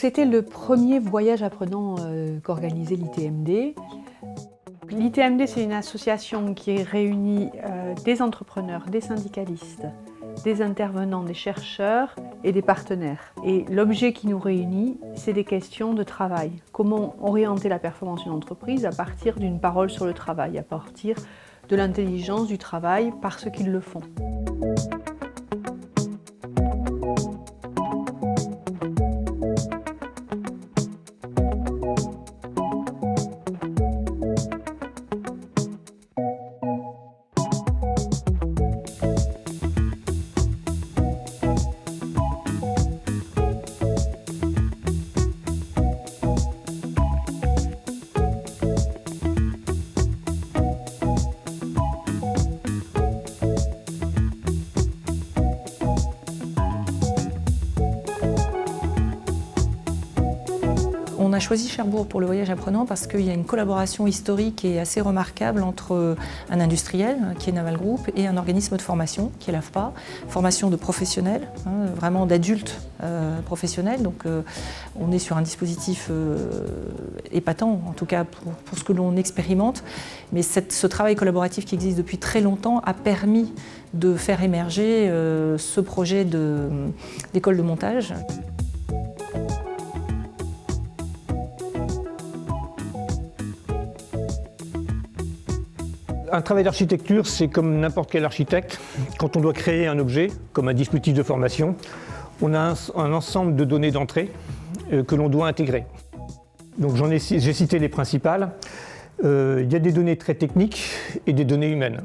C'était le premier voyage apprenant qu'organisait l'ITMD. L'ITMD, c'est une association qui réunit des entrepreneurs, des syndicalistes, des intervenants, des chercheurs et des partenaires. Et l'objet qui nous réunit, c'est des questions de travail. Comment orienter la performance d'une entreprise à partir d'une parole sur le travail, à partir de l'intelligence du travail par ceux qui le font. On a choisi Cherbourg pour le voyage apprenant parce qu'il y a une collaboration historique et assez remarquable entre un industriel, qui est Naval Group, et un organisme de formation, qui est l'AFPA, formation de professionnels, vraiment d'adultes professionnels. Donc on est sur un dispositif épatant, en tout cas pour ce que l'on expérimente. Mais ce travail collaboratif qui existe depuis très longtemps a permis de faire émerger ce projet d'école de montage. Un travail d'architecture, c'est comme n'importe quel architecte. Quand on doit créer un objet, comme un dispositif de formation, on a un ensemble de données d'entrée que l'on doit intégrer. Donc j'ai cité les principales. Il y a des données très techniques et des données humaines.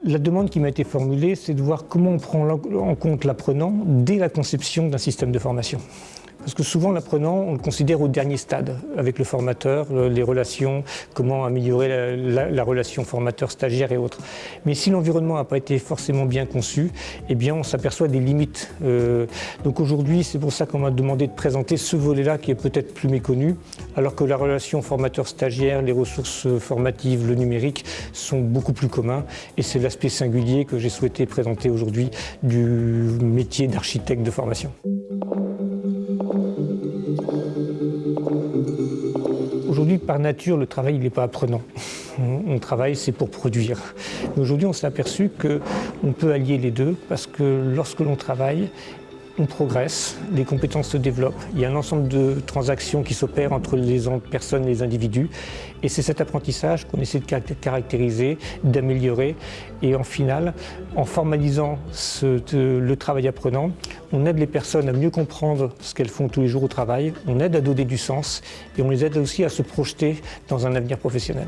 La demande qui m'a été formulée, c'est de voir comment on prend en compte l'apprenant dès la conception d'un système de formation. Parce que souvent, l'apprenant, on le considère au dernier stade, avec le formateur, les relations, comment améliorer la relation formateur-stagiaire et autres. Mais si l'environnement n'a pas été forcément bien conçu, eh bien, on s'aperçoit des limites. Donc aujourd'hui, c'est pour ça qu'on m'a demandé de présenter ce volet-là qui est peut-être plus méconnu, alors que la relation formateur-stagiaire, les ressources formatives, le numérique sont beaucoup plus communs. Et c'est l'aspect singulier que j'ai souhaité présenter aujourd'hui du métier d'architecte de formation. Aujourd'hui, par nature, le travail n'est pas apprenant. On travaille, c'est pour produire. Mais aujourd'hui, on s'est aperçu qu'on peut allier les deux parce que lorsque l'on travaille, on progresse, les compétences se développent. Il y a un ensemble de transactions qui s'opèrent entre les personnes et les individus. Et c'est cet apprentissage qu'on essaie de caractériser, d'améliorer. Et en final, en formalisant le travail apprenant, on aide les personnes à mieux comprendre ce qu'elles font tous les jours au travail, on aide à donner du sens et on les aide aussi à se projeter dans un avenir professionnel.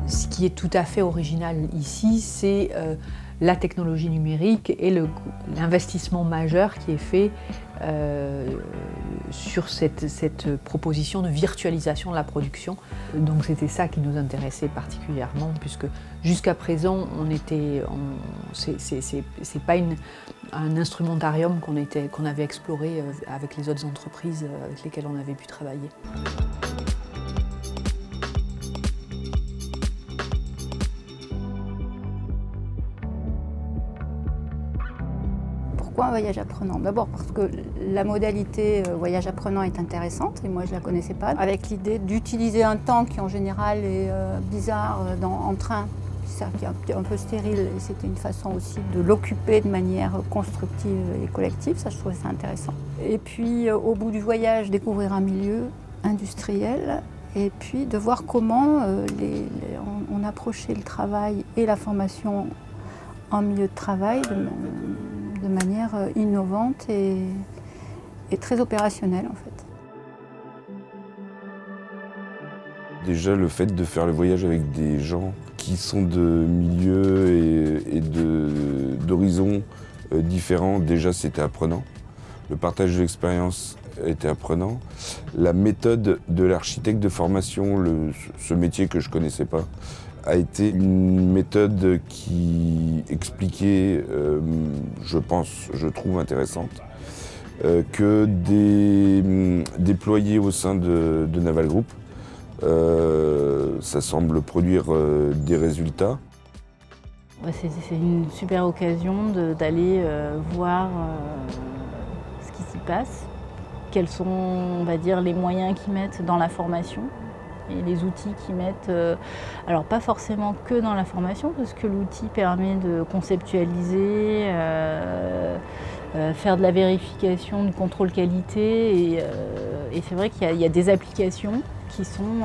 Ce qui est tout à fait original ici, c'est la technologie numérique et l'investissement majeur qui est fait sur cette proposition de virtualisation de la production. Donc c'était ça qui nous intéressait particulièrement, puisque jusqu'à présent, c'est pas un instrumentarium qu'on avait exploré avec les autres entreprises avec lesquelles on avait pu travailler. Pourquoi un voyage apprenant? D'abord parce que la modalité voyage apprenant est intéressante et moi je ne la connaissais pas. Avec l'idée d'utiliser un temps qui en général est bizarre en train, qui est un peu stérile, et c'était une façon aussi de l'occuper de manière constructive et collective, ça je trouvais ça intéressant. Et puis au bout du voyage, découvrir un milieu industriel et puis de voir comment on approchait le travail et la formation en milieu de travail de manière innovante et très opérationnelle en fait. Déjà le fait de faire le voyage avec des gens qui sont de milieux et d'horizons différents, déjà c'était apprenant. Le partage de l'expérience était apprenant. La méthode de l'architecte de formation, ce métier que je ne connaissais pas, a été une méthode qui expliquait, je trouve intéressante, que déployé au sein de Naval Group, ça semble produire des résultats. C'est une super occasion d'aller voir ce qui s'y passe, quels sont, on va dire, les moyens qu'ils mettent dans la formation et les outils qu'ils mettent, alors pas forcément que dans la formation, parce que l'outil permet de conceptualiser, faire de la vérification, du contrôle qualité, et c'est vrai qu'il y a des applications qui sont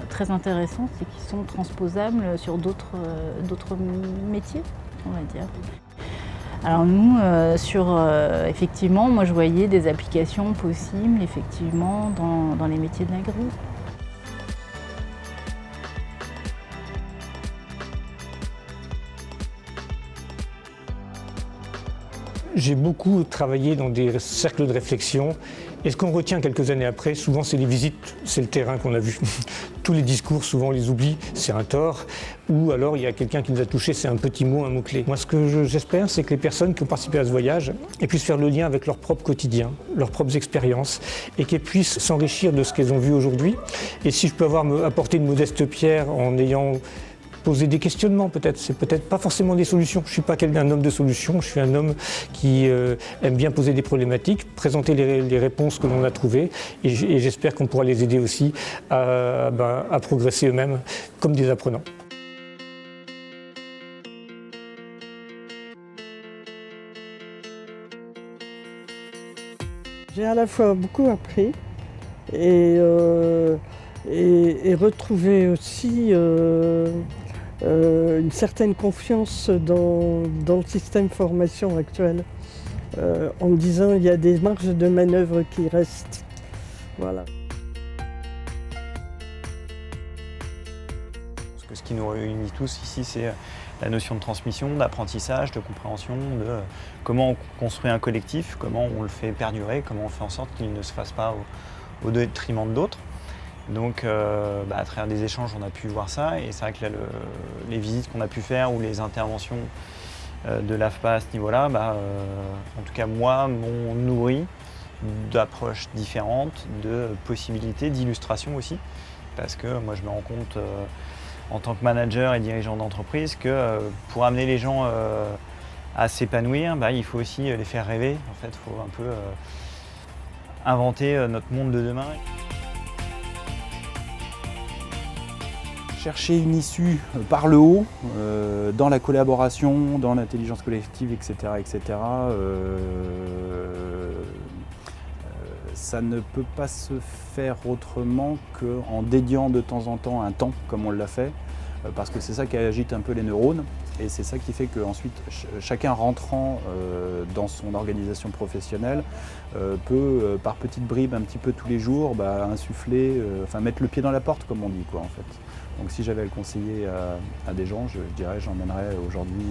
très intéressantes et qui sont transposables sur d'autres métiers, on va dire. Alors nous, effectivement, moi je voyais des applications possibles, effectivement, dans les métiers de l'agri. J'ai beaucoup travaillé dans des cercles de réflexion et ce qu'on retient quelques années après, souvent c'est les visites, c'est le terrain qu'on a vu. Tous les discours, souvent on les oublie, c'est un tort. Ou alors il y a quelqu'un qui nous a touchés, c'est un petit mot, un mot-clé. Moi ce que j'espère, c'est que les personnes qui ont participé à ce voyage puissent faire le lien avec leur propre quotidien, leurs propres expériences et qu'elles puissent s'enrichir de ce qu'elles ont vu aujourd'hui. Et si je peux apporter une modeste pierre en ayant poser des questionnements peut-être, c'est peut-être pas forcément des solutions. Je ne suis pas un homme de solutions, je suis un homme qui aime bien poser des problématiques, présenter les réponses que l'on a trouvées et j'espère qu'on pourra les aider aussi à progresser eux-mêmes comme des apprenants. J'ai à la fois beaucoup appris et retrouvé aussi une certaine confiance dans le système formation actuel, en me disant qu'il y a des marges de manœuvre qui restent. Voilà. Parce que ce qui nous réunit tous ici, c'est la notion de transmission, d'apprentissage, de compréhension, de comment on construit un collectif, comment on le fait perdurer, comment on fait en sorte qu'il ne se fasse pas au détriment d'autres. Donc à travers des échanges, on a pu voir ça et c'est vrai que là, les visites qu'on a pu faire ou les interventions de l'AFPA à ce niveau-là, en tout cas moi, m'ont nourri d'approches différentes, de possibilités, d'illustrations aussi. Parce que moi je me rends compte en tant que manager et dirigeant d'entreprise que pour amener les gens à s'épanouir, il faut aussi les faire rêver. En fait, il faut un peu inventer notre monde de demain. Chercher une issue par le haut, dans la collaboration, dans l'intelligence collective, etc. Ça ne peut pas se faire autrement qu'en dédiant de temps en temps un temps, comme on l'a fait, parce que c'est ça qui agite un peu les neurones, et c'est ça qui fait qu'ensuite, chacun rentrant dans son organisation professionnelle peut, par petites bribes, un petit peu tous les jours, insuffler, mettre le pied dans la porte, comme on dit, quoi, en fait. Donc si j'avais à le conseiller à des gens, je dirais j'emmènerais aujourd'hui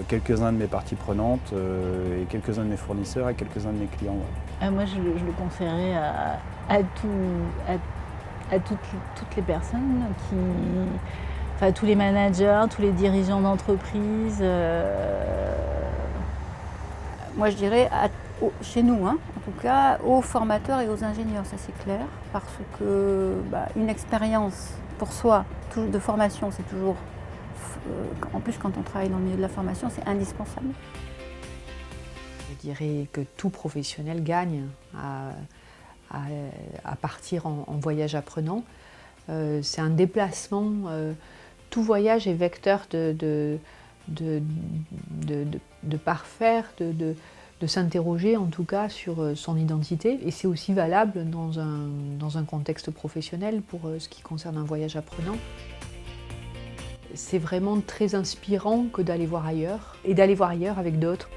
quelques-uns de mes parties prenantes et quelques-uns de mes fournisseurs et quelques-uns de mes clients. Ouais. Moi je le conseillerais à toutes les personnes tous les managers, tous les dirigeants d'entreprise. Moi je dirais chez nous, en tout cas, aux formateurs et aux ingénieurs, ça c'est clair, parce que une expérience pour soi de formation, c'est toujours, en plus quand on travaille dans le milieu de la formation, c'est indispensable. Je dirais que tout professionnel gagne à partir en voyage apprenant. C'est un déplacement, tout voyage est vecteur de parfaire, de s'interroger en tout cas sur son identité. Et c'est aussi valable dans un contexte professionnel pour ce qui concerne un voyage apprenant. C'est vraiment très inspirant que d'aller voir ailleurs, et d'aller voir ailleurs avec d'autres.